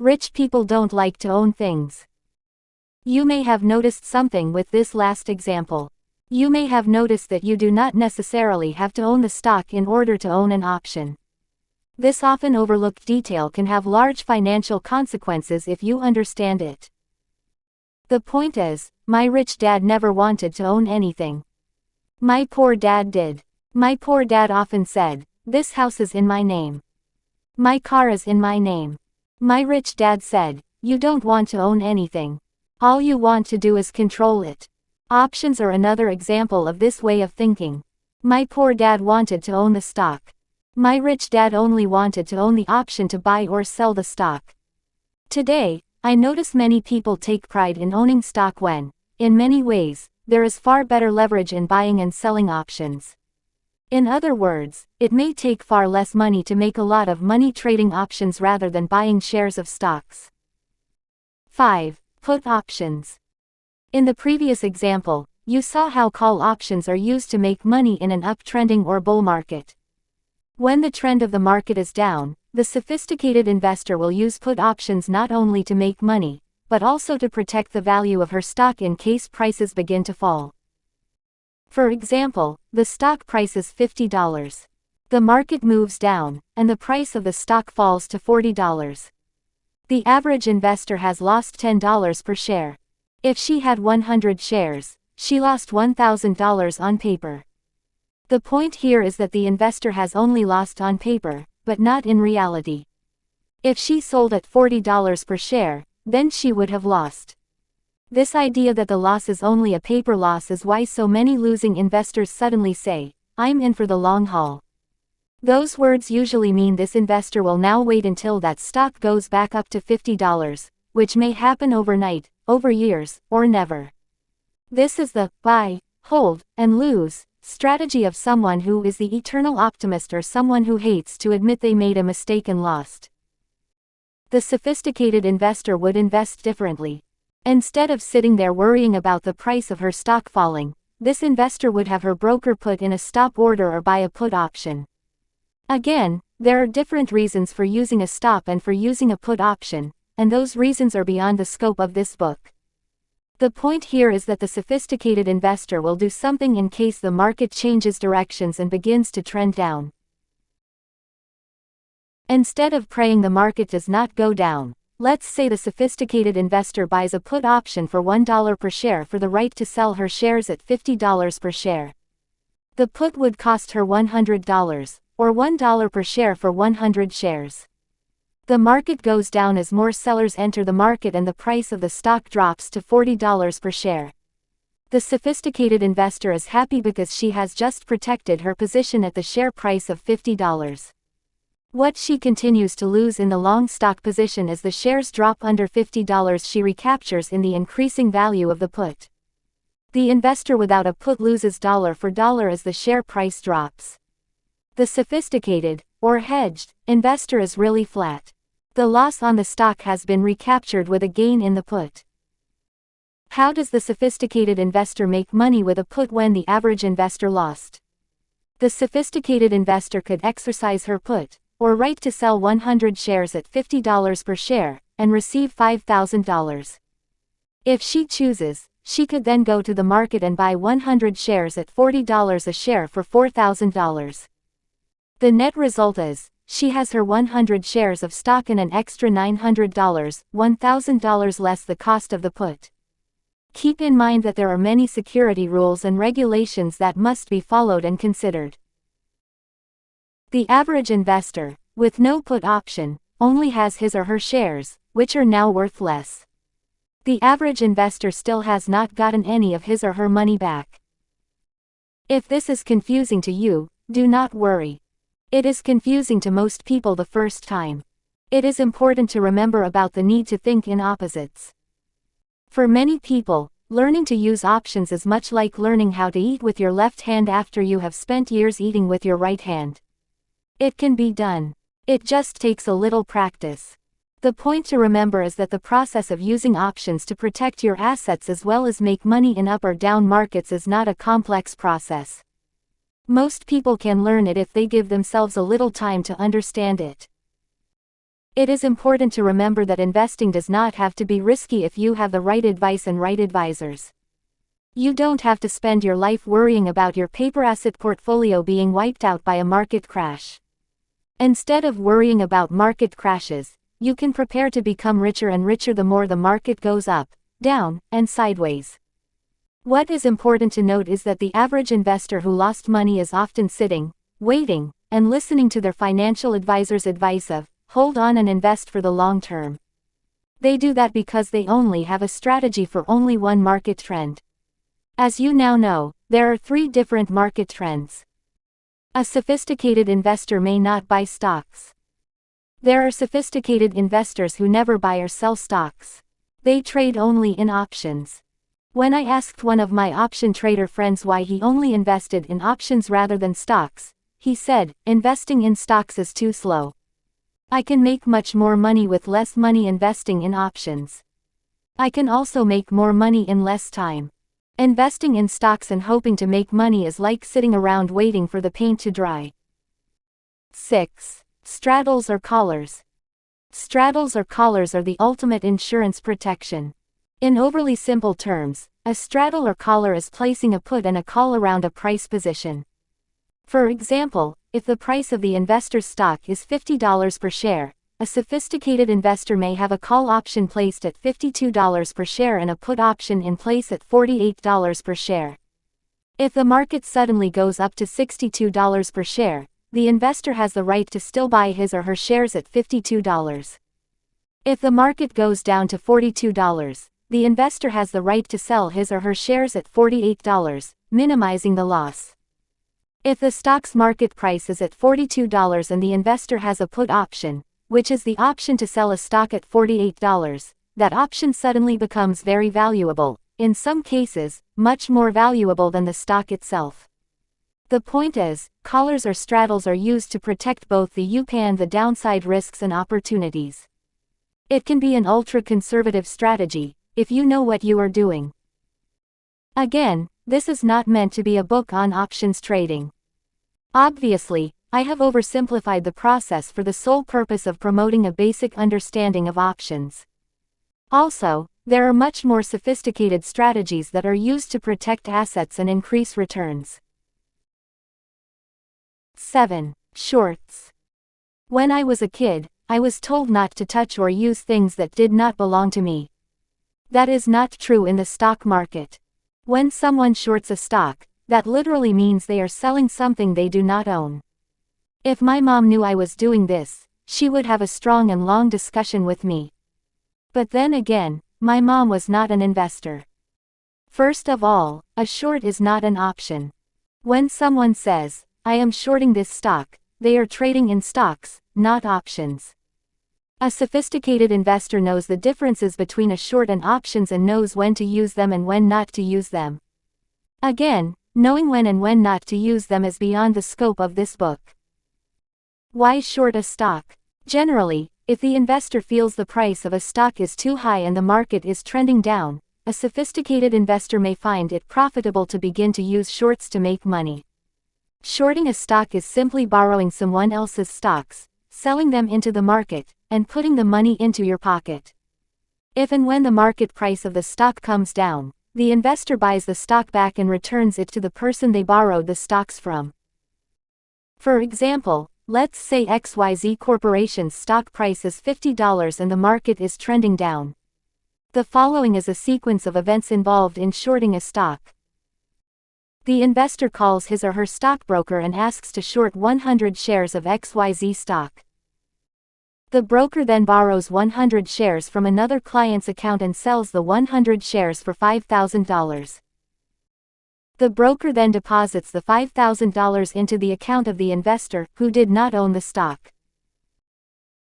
Rich people don't like to own things. You may have noticed something with this last example. You may have noticed that you do not necessarily have to own the stock in order to own an option. This often overlooked detail can have large financial consequences if you understand it. The point is, my rich dad never wanted to own anything. My poor dad did. My poor dad often said, "This house is in my name. My car is in my name." My rich dad said, "You don't want to own anything. All you want to do is control it." Options are another example of this way of thinking. My poor dad wanted to own the stock. My rich dad only wanted to own the option to buy or sell the stock. Today, I notice many people take pride in owning stock when, in many ways, there is far better leverage in buying and selling options. In other words, it may take far less money to make a lot of money trading options rather than buying shares of stocks. 5. Put options. In the previous example, you saw how call options are used to make money in an uptrending or bull market. When the trend of the market is down, the sophisticated investor will use put options not only to make money, but also to protect the value of her stock in case prices begin to fall. For example, the stock price is $50. The market moves down, and the price of the stock falls to $40. The average investor has lost $10 per share. If she had 100 shares, she lost $1,000 on paper. The point here is that the investor has only lost on paper, but not in reality. If she sold at $40 per share, then she would have lost. This idea that the loss is only a paper loss is why so many losing investors suddenly say, "I'm in for the long haul." Those words usually mean this investor will now wait until that stock goes back up to $50, which may happen overnight, over years, or never. This is the buy, hold, and lose strategy of someone who is the eternal optimist or someone who hates to admit they made a mistake and lost. The sophisticated investor would invest differently. Instead of sitting there worrying about the price of her stock falling, this investor would have her broker put in a stop order or buy a put option. Again, there are different reasons for using a stop and for using a put option, and those reasons are beyond the scope of this book. The point here is that the sophisticated investor will do something in case the market changes directions and begins to trend down. Instead of praying the market does not go down, let's say the sophisticated investor buys a put option for $1 per share for the right to sell her shares at $50 per share. The put would cost her $100, or $1 per share for 100 shares. The market goes down as more sellers enter the market and the price of the stock drops to $40 per share. The sophisticated investor is happy because she has just protected her position at the share price of $50. What she continues to lose in the long stock position as the shares drop under $50 she recaptures in the increasing value of the put. The investor without a put loses dollar for dollar as the share price drops. The sophisticated, or hedged, investor is really flat. The loss on the stock has been recaptured with a gain in the put. How does the sophisticated investor make money with a put when the average investor lost? The sophisticated investor could exercise her put, or right to sell 100 shares at $50 per share, and receive $5,000. If she chooses, she could then go to the market and buy 100 shares at $40 a share for $4,000. The net result is, she has her 100 shares of stock and an extra $900, $1,000 less the cost of the put. Keep in mind that there are many security rules and regulations that must be followed and considered. The average investor, with no put option, only has his or her shares, which are now worth less. The average investor still has not gotten any of his or her money back. If this is confusing to you, do not worry. It is confusing to most people the first time. It is important to remember about the need to think in opposites. For many people, learning to use options is much like learning how to eat with your left hand after you have spent years eating with your right hand. It can be done. It just takes a little practice. The point to remember is that the process of using options to protect your assets as well as make money in up or down markets is not a complex process. Most people can learn it if they give themselves a little time to understand it. It is important to remember that investing does not have to be risky if you have the right advice and right advisors. You don't have to spend your life worrying about your paper asset portfolio being wiped out by a market crash. Instead of worrying about market crashes, you can prepare to become richer and richer the more the market goes up, down, and sideways. What is important to note is that the average investor who lost money is often sitting, waiting, and listening to their financial advisor's advice of, hold on and invest for the long term. They do that because they only have a strategy for only one market trend. As you now know, there are 3 different market trends. A sophisticated investor may not buy stocks. There are sophisticated investors who never buy or sell stocks. They trade only in options. When I asked one of my option trader friends why he only invested in options rather than stocks, he said, investing in stocks is too slow. I can make much more money with less money investing in options. I can also make more money in less time. Investing in stocks and hoping to make money is like sitting around waiting for the paint to dry. 6. Straddles or collars. Straddles or collars are the ultimate insurance protection. In overly simple terms, a straddle or collar is placing a put and a call around a price position. For example, if the price of the investor's stock is $50 per share, a sophisticated investor may have a call option placed at $52 per share and a put option in place at $48 per share. If the market suddenly goes up to $62 per share, the investor has the right to still buy his or her shares at $52. If the market goes down to $42, the investor has the right to sell his or her shares at $48, minimizing the loss. If the stock's market price is at $42 and the investor has a put option, which is the option to sell a stock at $48, that option suddenly becomes very valuable, in some cases, much more valuable than the stock itself. The point is, collars or straddles are used to protect both the upside and the downside risks and opportunities. It can be an ultra-conservative strategy, if you know what you are doing. Again, this is not meant to be a book on options trading. Obviously, I have oversimplified the process for the sole purpose of promoting a basic understanding of options. Also, there are much more sophisticated strategies that are used to protect assets and increase returns. 7. Shorts. When I was a kid, I was told not to touch or use things that did not belong to me. That is not true in the stock market. When someone shorts a stock, that literally means they are selling something they do not own. If my mom knew I was doing this, she would have a strong and long discussion with me. But then again, my mom was not an investor. First of all, a short is not an option. When someone says, I am shorting this stock, they are trading in stocks, not options. A sophisticated investor knows the differences between a short and options and knows when to use them and when not to use them. Again, knowing when and when not to use them is beyond the scope of this book. Why short a stock? Generally, if the investor feels the price of a stock is too high and the market is trending down, a sophisticated investor may find it profitable to begin to use shorts to make money. Shorting a stock is simply borrowing someone else's stocks, selling them into the market, and putting the money into your pocket. If and when the market price of the stock comes down, the investor buys the stock back and returns it to the person they borrowed the stocks from. For example, let's say XYZ Corporation's stock price is $50 and the market is trending down. The following is a sequence of events involved in shorting a stock. The investor calls his or her stockbroker and asks to short 100 shares of XYZ stock. The broker then borrows 100 shares from another client's account and sells the 100 shares for $5,000. The broker then deposits the $5,000 into the account of the investor, who did not own the stock.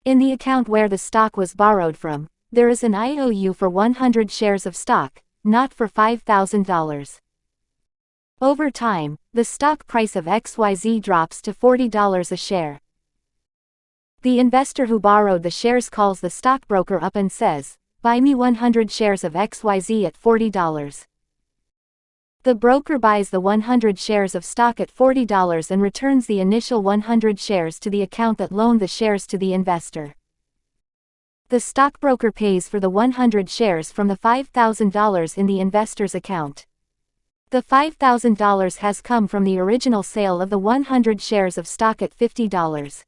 In the account where the stock was borrowed from, there is an IOU for 100 shares of stock, not for $5,000. Over time, the stock price of XYZ drops to $40 a share. The investor who borrowed the shares calls the stockbroker up and says, "Buy me 100 shares of XYZ at $40. The broker buys the 100 shares of stock at $40 and returns the initial 100 shares to the account that loaned the shares to the investor. The stockbroker pays for the 100 shares from the $5,000 in the investor's account. The $5,000 has come from the original sale of the 100 shares of stock at $50.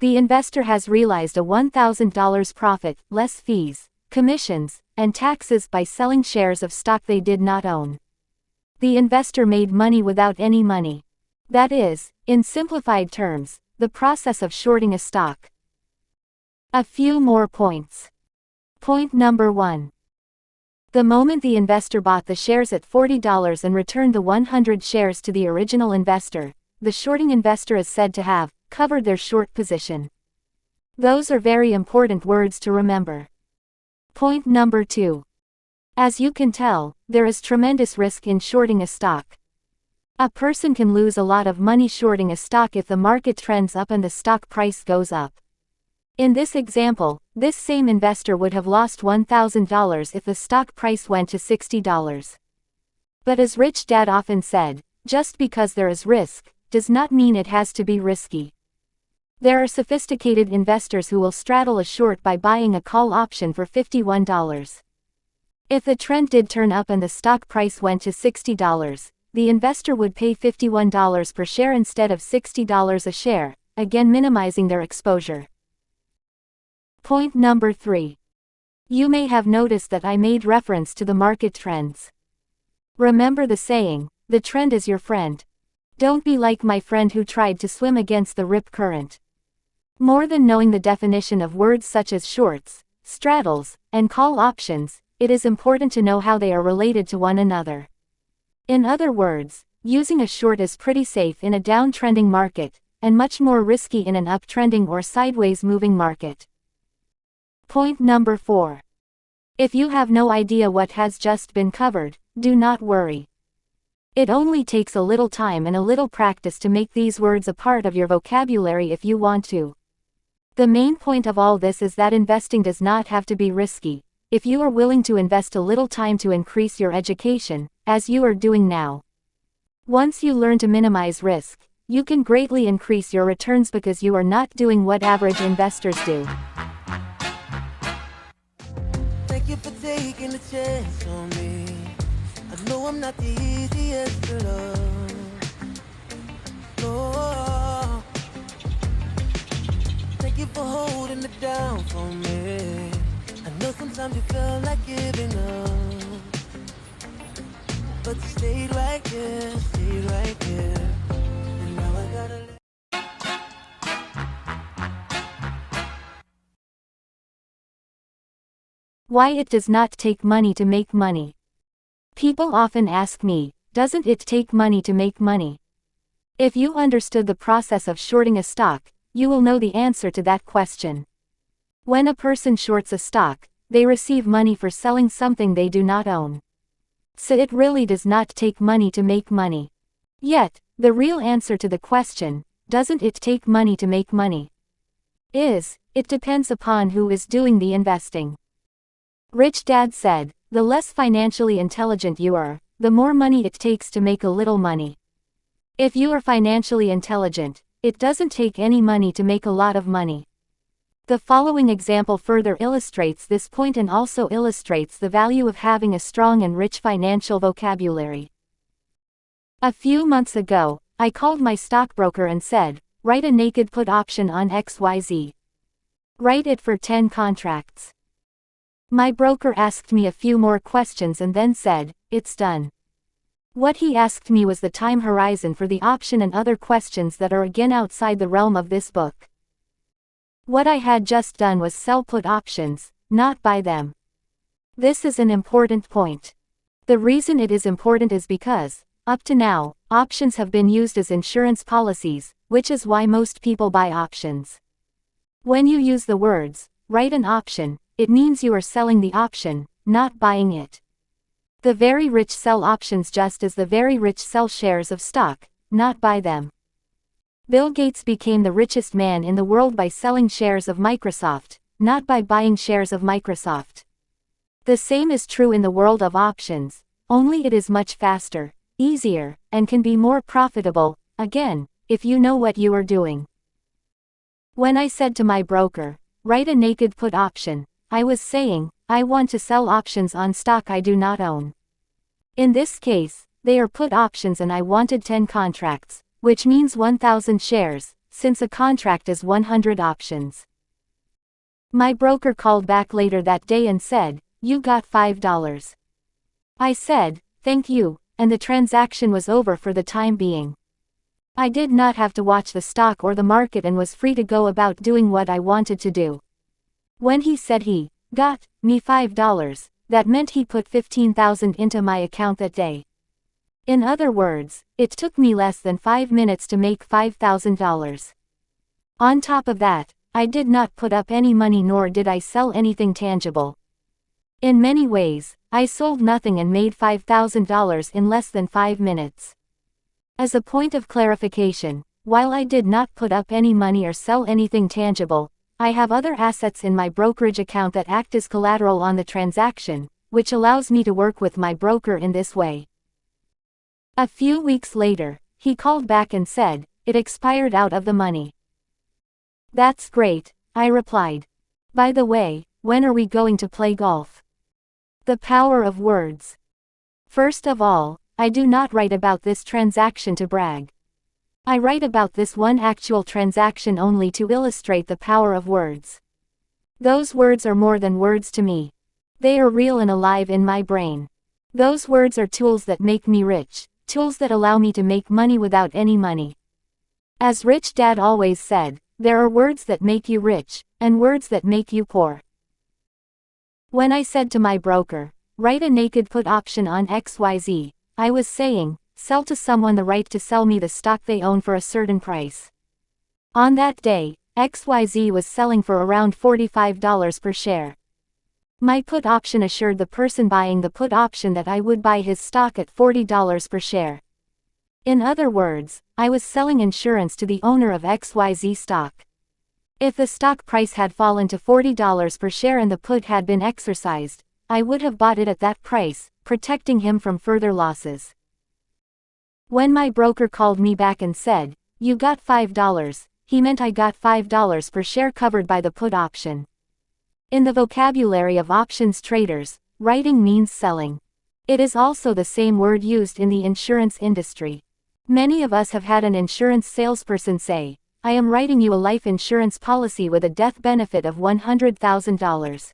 The investor has realized a $1,000 profit, less fees, commissions, and taxes by selling shares of stock they did not own. The investor made money without any money. That is, in simplified terms, the process of shorting a stock. A few more points. Point number 1. The moment the investor bought the shares at $40 and returned the 100 shares to the original investor, the shorting investor is said to have covered their short position. Those are very important words to remember. Point number 2. As you can tell, there is tremendous risk in shorting a stock. A person can lose a lot of money shorting a stock if the market trends up and the stock price goes up. In this example, this same investor would have lost $1,000 if the stock price went to $60. But as Rich Dad often said, just because there is risk, does not mean it has to be risky. There are sophisticated investors who will straddle a short by buying a call option for $51. If the trend did turn up and the stock price went to $60, the investor would pay $51 per share instead of $60 a share, again minimizing their exposure. Point number 3. You may have noticed that I made reference to the market trends. Remember the saying, the trend is your friend. Don't be like my friend who tried to swim against the rip current. More than knowing the definition of words such as shorts, straddles, and call options, it is important to know how they are related to one another. In other words, using a short is pretty safe in a downtrending market, and much more risky in an uptrending or sideways moving market. Point number 4. If you have no idea what has just been covered, do not worry. It only takes a little time and a little practice to make these words a part of your vocabulary if you want to. The main point of all this is that investing does not have to be risky, if you are willing to invest a little time to increase your education, as you are doing now. Once you learn to minimize risk, you can greatly increase your returns because you are not doing what average investors do. Thank you for taking a chance on me. I know I'm not the easiest to love. Oh, thank you for holding it down for me. I know sometimes you feel like giving up, but you stayed right here, and now I gotta let. Why it does not take money to make money. People often ask me, doesn't it take money to make money? If you understood the process of shorting a stock, you will know the answer to that question. When a person shorts a stock, they receive money for selling something they do not own. So it really does not take money to make money. Yet, the real answer to the question, doesn't it take money to make money? It depends upon who is doing the investing. Rich Dad said, the less financially intelligent you are, the more money it takes to make a little money. If you are financially intelligent, it doesn't take any money to make a lot of money. The following example further illustrates this point and also illustrates the value of having a strong and rich financial vocabulary. A few months ago, I called my stockbroker and said, write a naked put option on XYZ. Write it for 10 contracts. My broker asked me a few more questions and then said, it's done. What he asked me was the time horizon for the option and other questions that are again outside the realm of this book. What I had just done was sell put options, not buy them. This is an important point. The reason it is important is because, up to now, options have been used as insurance policies, which is why most people buy options. When you use the words, write an option, it means you are selling the option, not buying it. The very rich sell options just as the very rich sell shares of stock, not buy them. Bill Gates became the richest man in the world by selling shares of Microsoft, not by buying shares of Microsoft. The same is true in the world of options, only it is much faster, easier, and can be more profitable, again, if you know what you are doing. When I said to my broker, write a naked put option. I was saying, I want to sell options on stock I do not own. In this case, they are put options and I wanted 10 contracts, which means 1,000 shares, since a contract is 100 options. My broker called back later that day and said, "You got $5. I said, "Thank you," and the transaction was over for the time being. I did not have to watch the stock or the market and was free to go about doing what I wanted to do. When he said he got me $5, that meant he put 15,000 into my account that day. In other words, it took me less than 5 minutes to make $5,000. On top of that, I did not put up any money nor did I sell anything tangible. In many ways, I sold nothing and made $5,000 in less than 5 minutes. As a point of clarification, while I did not put up any money or sell anything tangible, I have other assets in my brokerage account that act as collateral on the transaction, which allows me to work with my broker in this way. A few weeks later, he called back and said, it expired out of the money. That's great, I replied. By the way, when are we going to play golf? The power of words. First of all, I do not write about this transaction to brag. I write about this one actual transaction only to illustrate the power of words. Those words are more than words to me. They are real and alive in my brain. Those words are tools that make me rich, tools that allow me to make money without any money. As Rich Dad always said, there are words that make you rich, and words that make you poor. When I said to my broker, write a naked put option on XYZ, I was saying, sell to someone the right to sell me the stock they own for a certain price. On that day, XYZ was selling for around $45 per share. My put option assured the person buying the put option that I would buy his stock at $40 per share. In other words, I was selling insurance to the owner of XYZ stock. If the stock price had fallen to $40 per share and the put had been exercised, I would have bought it at that price, protecting him from further losses. When my broker called me back and said, "You got $5, he meant I got $5 per share covered by the put option. In the vocabulary of options traders, writing means selling. It is also the same word used in the insurance industry. Many of us have had an insurance salesperson say, "I am writing you a life insurance policy with a death benefit of $100,000.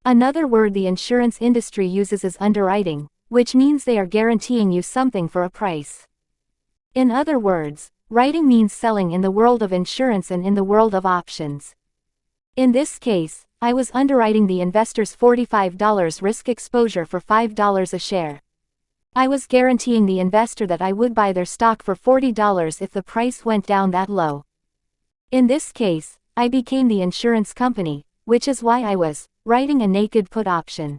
Another word the insurance industry uses is underwriting, which means they are guaranteeing you something for a price. In other words, writing means selling in the world of insurance and in the world of options. In this case, I was underwriting the investor's $45 risk exposure for $5 a share. I was guaranteeing the investor that I would buy their stock for $40 if the price went down that low. In this case, I became the insurance company, which is why I was writing a naked put option.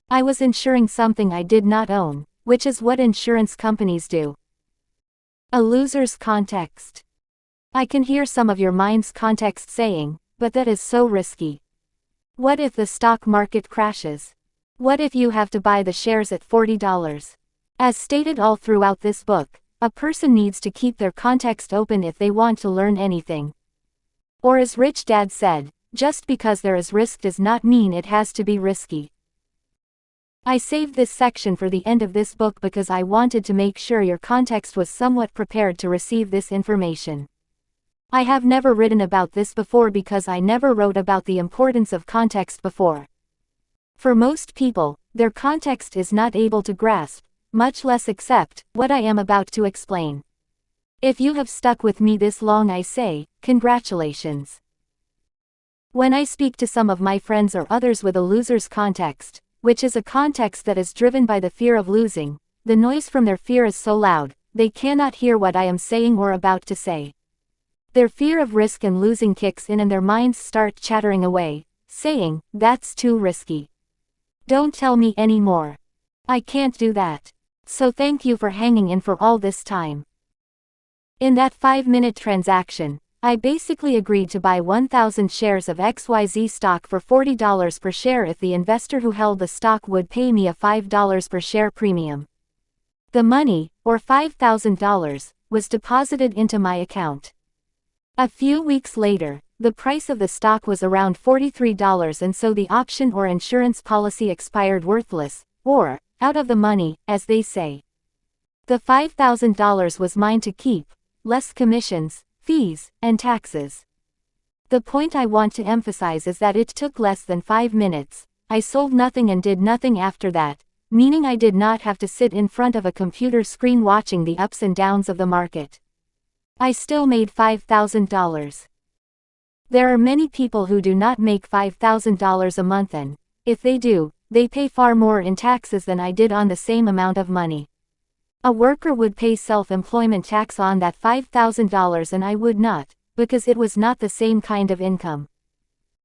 I was insuring something I did not own, which is what insurance companies do. A loser's context. I can hear some of your mind's context saying, but that is so risky. What if the stock market crashes? What if you have to buy the shares at $40? As stated all throughout this book, a person needs to keep their context open if they want to learn anything. Or as Rich Dad said, just because there is risk does not mean it has to be risky. I saved this section for the end of this book because I wanted to make sure your context was somewhat prepared to receive this information. I have never written about this before because I never wrote about the importance of context before. For most people, their context is not able to grasp, much less accept, what I am about to explain. If you have stuck with me this long, I say, congratulations. When I speak to some of my friends or others with a loser's context, which is a context that is driven by the fear of losing, the noise from their fear is so loud, they cannot hear what I am saying or about to say. Their fear of risk and losing kicks in and their minds start chattering away, saying, "That's too risky. Don't tell me any more. I can't do that." So thank you for hanging in for all this time. In that 5-minute transaction, I basically agreed to buy 1,000 shares of XYZ stock for $40 per share if the investor who held the stock would pay me a $5 per share premium. The money, or $5,000, was deposited into my account. A few weeks later, The price of the stock was around $43, and so the option or insurance policy expired worthless, or out of the money, as they say. The $5,000 was mine to keep, less commissions, fees, and taxes. The point I want to emphasize is that it took less than 5 minutes. I sold nothing and did nothing after that, meaning I did not have to sit in front of a computer screen watching the ups and downs of the market. I still made $5,000. There are many people who do not make $5,000 a month, and, if they do, they pay far more in taxes than I did on the same amount of money. A worker would pay self-employment tax on that $5,000 and I would not, because it was not the same kind of income.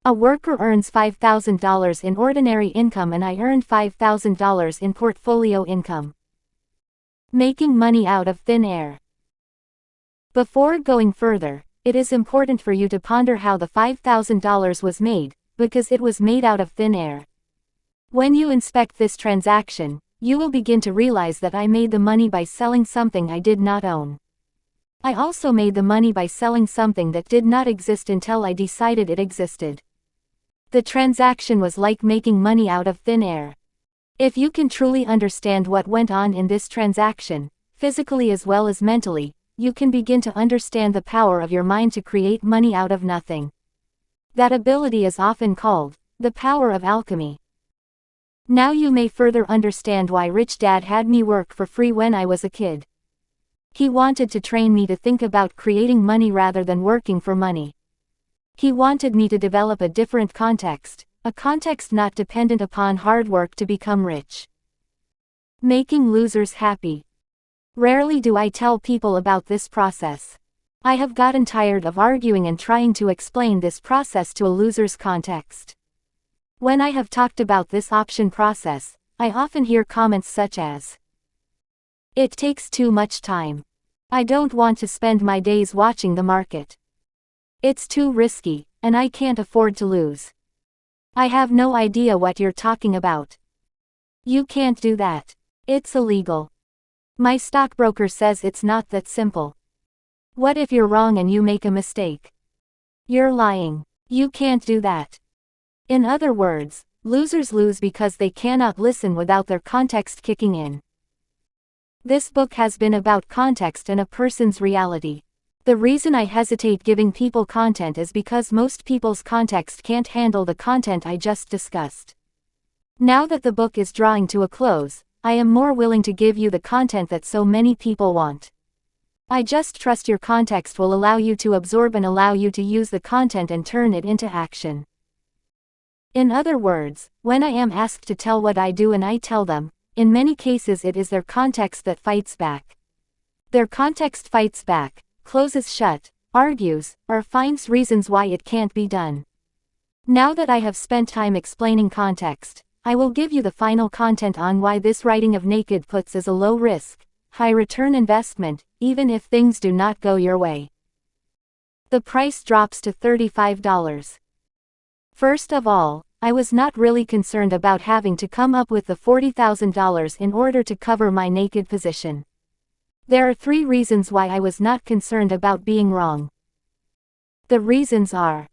A worker earns $5,000 in ordinary income and I earned $5,000 in portfolio income. Making money out of thin air. Before going further, it is important for you to ponder how the $5,000 was made, because it was made out of thin air. When you inspect this transaction, you will begin to realize that I made the money by selling something I did not own. I also made the money by selling something that did not exist until I decided it existed. The transaction was like making money out of thin air. If you can truly understand what went on in this transaction, physically as well as mentally, you can begin to understand the power of your mind to create money out of nothing. That ability is often called the power of alchemy. Now you may further understand why Rich Dad had me work for free when I was a kid. He wanted to train me to think about creating money rather than working for money. He wanted me to develop a different context, a context not dependent upon hard work to become rich. Making losers happy. Rarely do I tell people about this process. I have gotten tired of arguing and trying to explain this process to a loser's context. When I have talked about this option process, I often hear comments such as, "It takes too much time. I don't want to spend my days watching the market. It's too risky, and I can't afford to lose. I have no idea what you're talking about. You can't do that. It's illegal. My stockbroker says it's not that simple. What if you're wrong and you make a mistake? You're lying. You can't do that." In other words, losers lose because they cannot listen without their context kicking in. This book has been about context and a person's reality. The reason I hesitate giving people content is because most people's context can't handle the content I just discussed. Now that the book is drawing to a close, I am more willing to give you the content that so many people want. I just trust your context will allow you to absorb and allow you to use the content and turn it into action. In other words, when I am asked to tell what I do and I tell them, in many cases it is their context that fights back. Their context fights back, closes shut, argues, or finds reasons why it can't be done. Now that I have spent time explaining context, I will give you the final content on why this writing of Naked Puts is a low-risk, high-return investment, even if things do not go your way. The price drops to $35. First of all, I was not really concerned about having to come up with the $40,000 in order to cover my naked position. There are 3 reasons why I was not concerned about being wrong. The reasons are: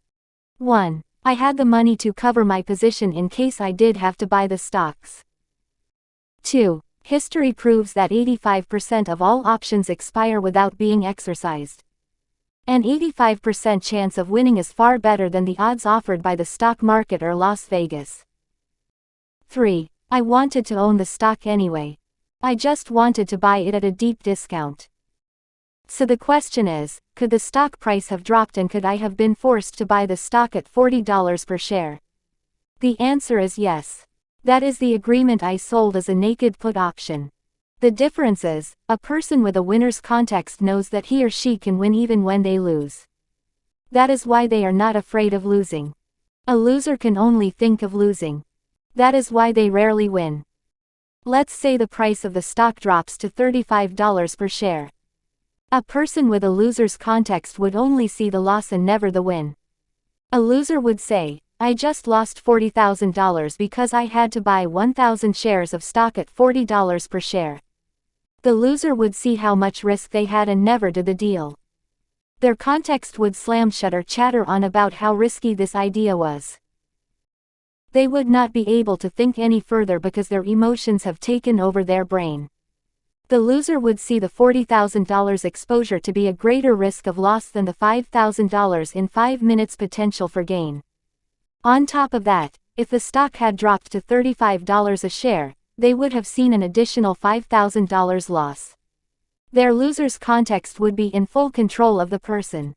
1. I had the money to cover my position in case I did have to buy the stocks. 2. History proves that 85% of all options expire without being exercised. An 85% chance of winning is far better than the odds offered by the stock market or Las Vegas. 3. I wanted to own the stock anyway. I just wanted to buy it at a deep discount. So the question is, could the stock price have dropped and could I have been forced to buy the stock at $40 per share? The answer is yes. That is the agreement I sold as a naked put option. The difference is, a person with a winner's context knows that he or she can win even when they lose. That is why they are not afraid of losing. A loser can only think of losing. That is why they rarely win. Let's say the price of the stock drops to $35 per share. A person with a loser's context would only see the loss and never the win. A loser would say, I just lost $40,000 because I had to buy 1,000 shares of stock at $40 per share. The loser would see how much risk they had and never do the deal. Their context would slam shut or chatter on about how risky this idea was. They would not be able to think any further because their emotions have taken over their brain. The loser would see the $40,000 exposure to be a greater risk of loss than the $5,000 in 5 minutes potential for gain. On top of that, if the stock had dropped to $35 a share, they would have seen an additional $5,000 loss. Their loser's context would be in full control of the person.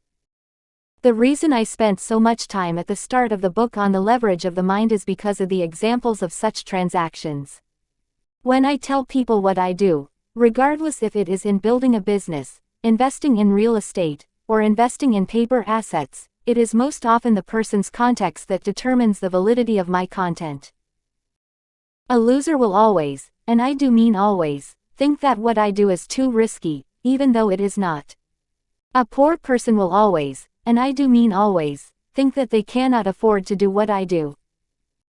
The reason I spent so much time at the start of the book on the leverage of the mind is because of the examples of such transactions. When I tell people what I do, regardless if it is in building a business, investing in real estate, or investing in paper assets, it is most often the person's context that determines the validity of my content. A loser will always, and I do mean always, think that what I do is too risky, even though it is not. A poor person will always, and I do mean always, think that they cannot afford to do what I do.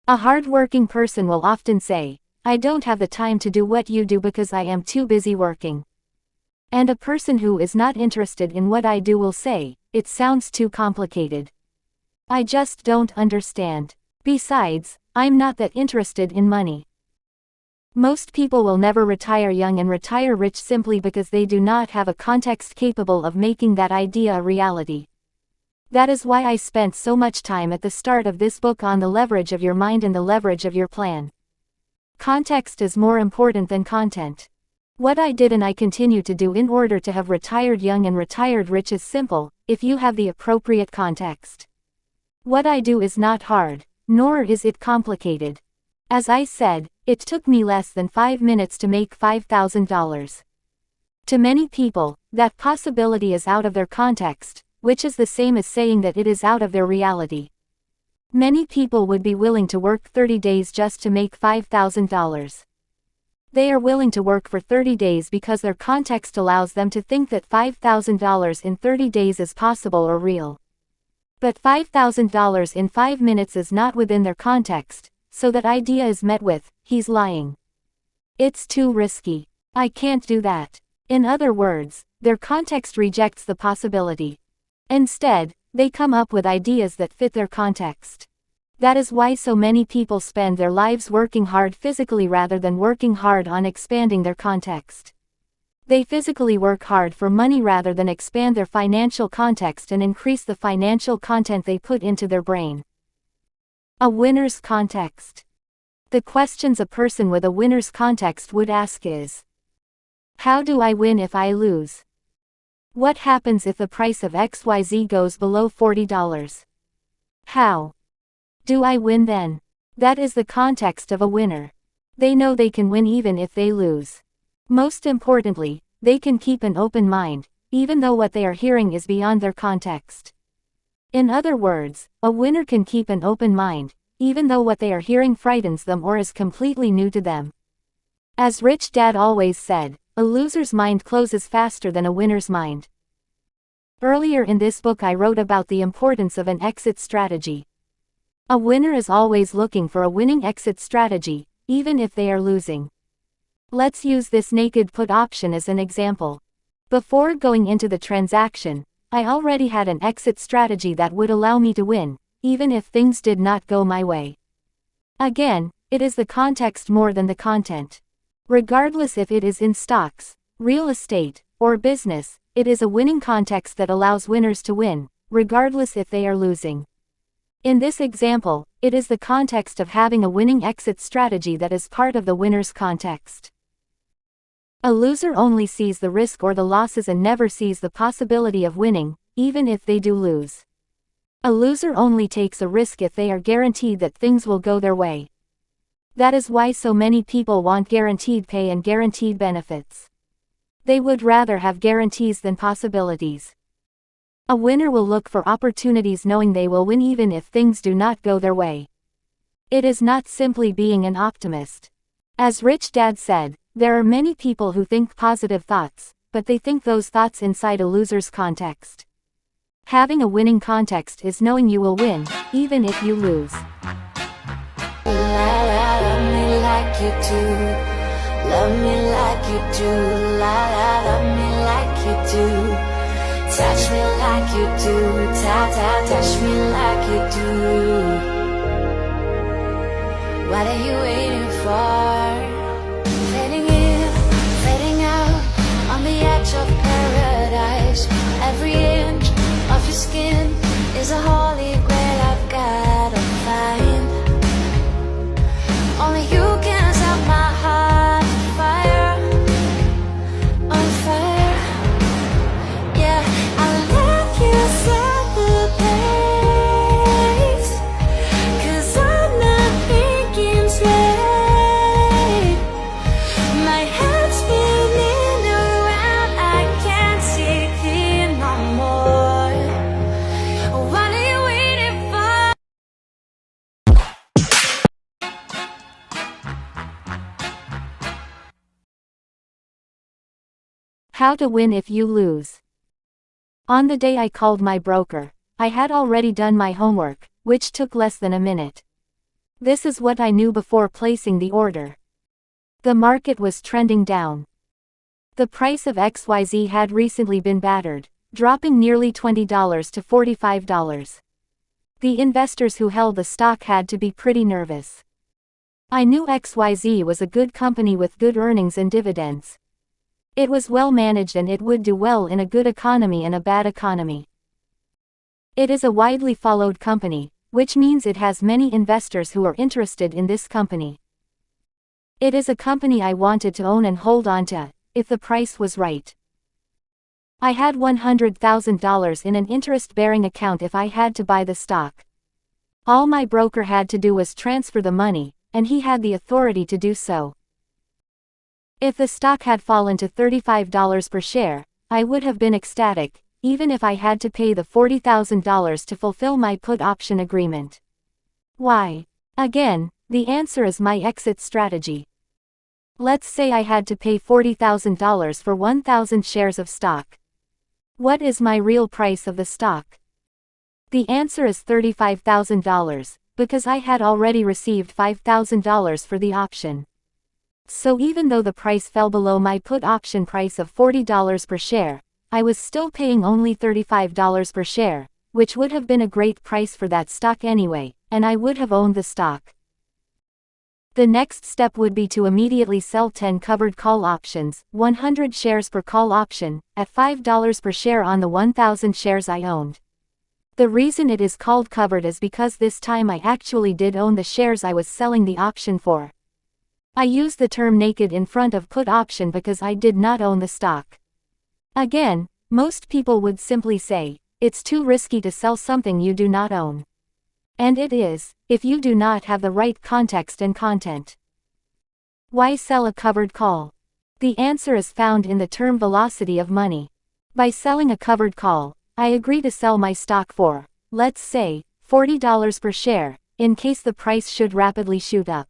A hard-working person will often say, I don't have the time to do what you do because I am too busy working. And a person who is not interested in what I do will say, it sounds too complicated. I just don't understand. Besides, I'm not that interested in money. Most people will never retire young and retire rich simply because they do not have a context capable of making that idea a reality. That is why I spent so much time at the start of this book on the leverage of your mind and the leverage of your plan. Context is more important than content. What I did and I continue to do in order to have retired young and retired rich is simple, if you have the appropriate context. What I do is not hard, nor is it complicated. As I said, it took me less than 5 minutes to make $5,000. To many people, that possibility is out of their context, which is the same as saying that it is out of their reality. Many people would be willing to work 30 days just to make $5,000. They are willing to work for 30 days because their context allows them to think that $5,000 in 30 days is possible or real. But $5,000 in 5 minutes is not within their context, so that idea is met with, he's lying. It's too risky. I can't do that. In other words, their context rejects the possibility. Instead, they come up with ideas that fit their context. That is why so many people spend their lives working hard physically rather than working hard on expanding their context. They physically work hard for money rather than expand their financial context and increase the financial content they put into their brain. A winner's context. The questions a person with a winner's context would ask is: how do I win if I lose? What happens if the price of XYZ goes below $40? How do I win then? That is the context of a winner. They know they can win even if they lose. Most importantly, they can keep an open mind, even though what they are hearing is beyond their context. In other words, a winner can keep an open mind, even though what they are hearing frightens them or is completely new to them. As Rich Dad always said, a loser's mind closes faster than a winner's mind. Earlier in this book I wrote about the importance of an exit strategy. A winner is always looking for a winning exit strategy, even if they are losing. Let's use this naked put option as an example. Before going into the transaction, I already had an exit strategy that would allow me to win, even if things did not go my way. Again, it is the context more than the content. Regardless if it is in stocks, real estate, or business, it is a winning context that allows winners to win, regardless if they are losing. In this example, it is the context of having a winning exit strategy that is part of the winner's context. A loser only sees the risk or the losses and never sees the possibility of winning, even if they do lose. A loser only takes a risk if they are guaranteed that things will go their way. That is why so many people want guaranteed pay and guaranteed benefits. They would rather have guarantees than possibilities. A winner will look for opportunities knowing they will win even if things do not go their way. It is not simply being an optimist. As Rich Dad said, there are many people who think positive thoughts, but they think those thoughts inside a loser's context. Having a winning context is knowing you will win, even if you lose. Love me like you do. Love me like you do. Love me like you do. Touch me like you do, touch me like you do. What are you waiting for? Fading in, fading out, on the edge of paradise. Every inch of your skin is a holy grail I've gotta find. Only you can set my heart on fire, on fire. Yeah, I'll let you set the pace, 'cause I'm not thinking straight. My head's spinning around, I can't see clear no more. What are you waiting for? How to win if you lose. On the day I called my broker, I had already done my homework, which took less than a minute. This is what I knew before placing the order. The market was trending down. The price of XYZ had recently been battered, dropping nearly $20 to $45. The investors who held the stock had to be pretty nervous. I knew XYZ was a good company with good earnings and dividends. It was well managed and it would do well in a good economy and a bad economy. It is a widely followed company, which means it has many investors who are interested in this company. It is a company I wanted to own and hold on to, if the price was right. I had $100,000 in an interest-bearing account if I had to buy the stock. All my broker had to do was transfer the money, and he had the authority to do so. If the stock had fallen to $35 per share, I would have been ecstatic, even if I had to pay the $40,000 to fulfill my put option agreement. Why? Again, the answer is my exit strategy. Let's say I had to pay $40,000 for 1,000 shares of stock. What is my real price of the stock? The answer is $35,000, because I had already received $5,000 for the option. So even though the price fell below my put option price of $40 per share, I was still paying only $35 per share, which would have been a great price for that stock anyway, and I would have owned the stock. The next step would be to immediately sell 10 covered call options, 100 shares per call option, at $5 per share on the 1,000 shares I owned. The reason it is called covered is because this time I actually did own the shares I was selling the option for. I use the term naked in front of put option because I did not own the stock. Again, most people would simply say, it's too risky to sell something you do not own. And it is, if you do not have the right context and content. Why sell a covered call? The answer is found in the term velocity of money. By selling a covered call, I agree to sell my stock for, let's say, $40 per share, in case the price should rapidly shoot up.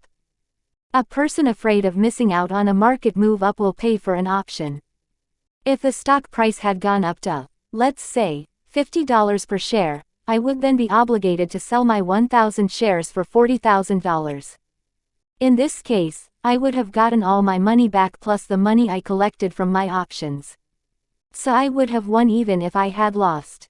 A person afraid of missing out on a market move up will pay for an option. If the stock price had gone up to, let's say, $50 per share, I would then be obligated to sell my 1,000 shares for $40,000. In this case, I would have gotten all my money back plus the money I collected from my options. So I would have won even if I had lost.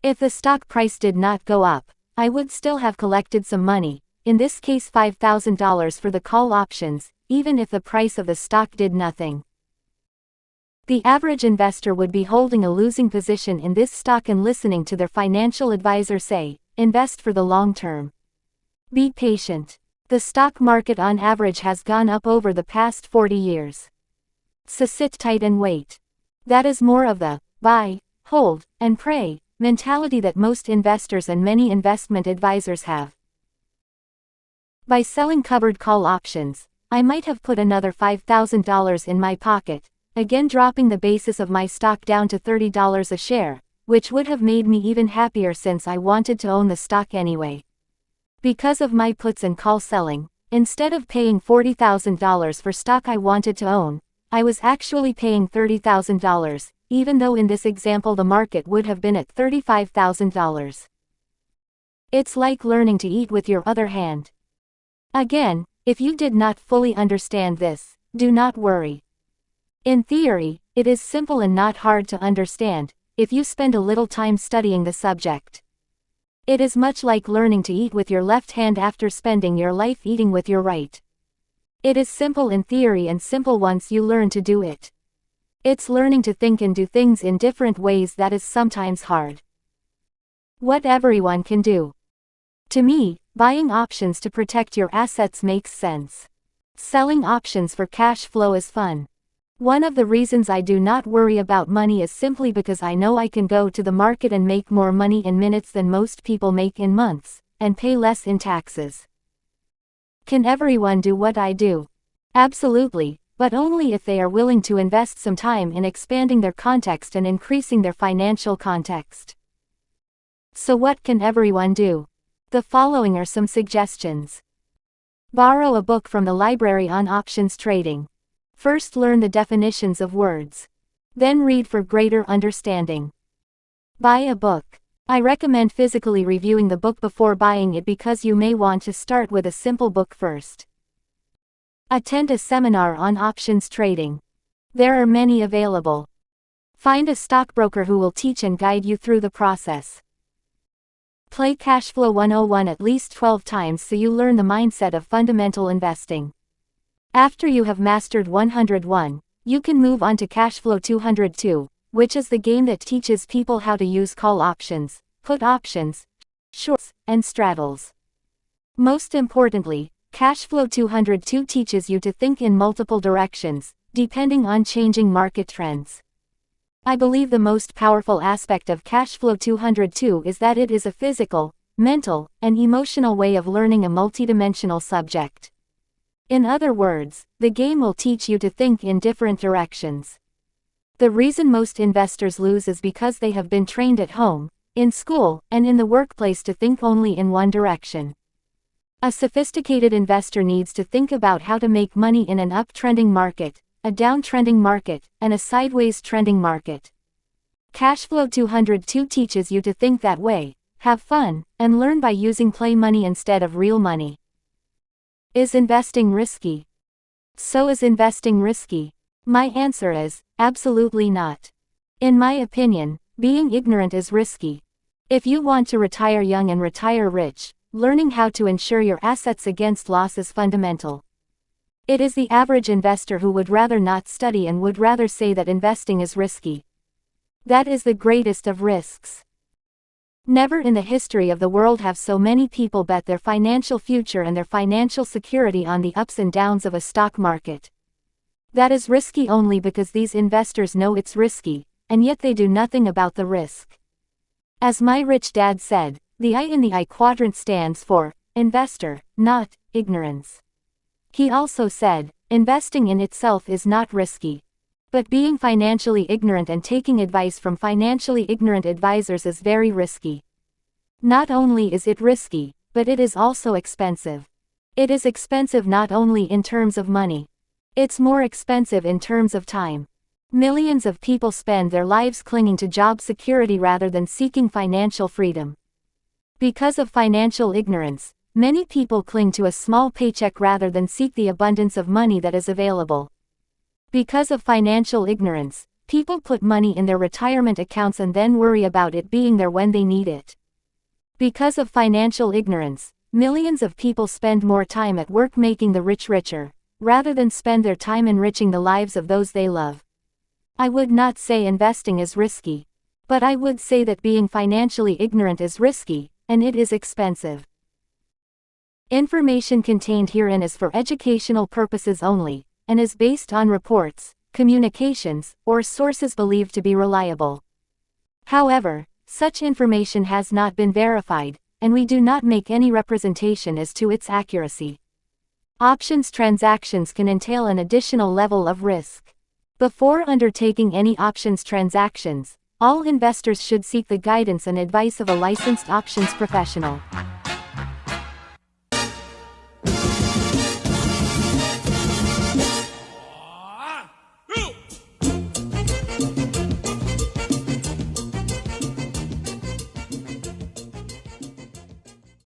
If the stock price did not go up, I would still have collected some money, in this case $5,000 for the call options, even if the price of the stock did nothing. The average investor would be holding a losing position in this stock and listening to their financial advisor say, invest for the long term. Be patient. The stock market on average has gone up over the past 40 years. So sit tight and wait. That is more of the buy, hold, and pray mentality that most investors and many investment advisors have. By selling covered call options, I might have put another $5,000 in my pocket, again dropping the basis of my stock down to $30 a share, which would have made me even happier since I wanted to own the stock anyway. Because of my puts and call selling, instead of paying $40,000 for stock I wanted to own, I was actually paying $30,000, even though in this example the market would have been at $35,000. It's like learning to eat with your other hand. Again, if you did not fully understand this, do not worry. In theory, it is simple and not hard to understand, if you spend a little time studying the subject. It is much like learning to eat with your left hand after spending your life eating with your right. It is simple in theory and simple once you learn to do it. It's learning to think and do things in different ways that is sometimes hard. What everyone can do. To me, buying options to protect your assets makes sense. Selling options for cash flow is fun. One of the reasons I do not worry about money is simply because I know I can go to the market and make more money in minutes than most people make in months, and pay less in taxes. Can everyone do what I do? Absolutely, but only if they are willing to invest some time in expanding their context and increasing their financial context. So what can everyone do? The following are some suggestions. Borrow a book from the library on options trading. First learn the definitions of words. Then read for greater understanding. Buy a book. I recommend physically reviewing the book before buying it because you may want to start with a simple book first. Attend a seminar on options trading. There are many available. Find a stockbroker who will teach and guide you through the process. Play Cashflow 101 at least 12 times so you learn the mindset of fundamental investing. After you have mastered 101, you can move on to Cashflow 202, which is the game that teaches people how to use call options, put options, shorts, and straddles. Most importantly, Cashflow 202 teaches you to think in multiple directions, depending on changing market trends. I believe the most powerful aspect of Cashflow 202 is that it is a physical, mental, and emotional way of learning a multidimensional subject. In other words, the game will teach you to think in different directions. The reason most investors lose is because they have been trained at home, in school, and in the workplace to think only in one direction. A sophisticated investor needs to think about how to make money in an uptrending market, a downtrending market, and a sideways trending market. Cashflow 202 teaches you to think that way, have fun, and learn by using play money instead of real money. Is investing risky? So is investing risky? My answer is, absolutely not. In my opinion, being ignorant is risky. If you want to retire young and retire rich, learning how to insure your assets against loss is fundamental. It is the average investor who would rather not study and would rather say that investing is risky. That is the greatest of risks. Never in the history of the world have so many people bet their financial future and their financial security on the ups and downs of a stock market. That is risky only because these investors know it's risky, and yet they do nothing about the risk. As my rich dad said, the I in the I quadrant stands for investor, not ignorance. He also said, investing in itself is not risky. But being financially ignorant and taking advice from financially ignorant advisors is very risky. Not only is it risky, but it is also expensive. It is expensive not only in terms of money. It's more expensive in terms of time. Millions of people spend their lives clinging to job security rather than seeking financial freedom. Because of financial ignorance, many people cling to a small paycheck rather than seek the abundance of money that is available. Because of financial ignorance, people put money in their retirement accounts and then worry about it being there when they need it. Because of financial ignorance, millions of people spend more time at work making the rich richer, rather than spend their time enriching the lives of those they love. I would not say investing is risky. But I would say that being financially ignorant is risky, and it is expensive. Information contained herein is for educational purposes only, and is based on reports, communications, or sources believed to be reliable. However, such information has not been verified, and we do not make any representation as to its accuracy. Options transactions can entail an additional level of risk. Before undertaking any options transactions, all investors should seek the guidance and advice of a licensed options professional.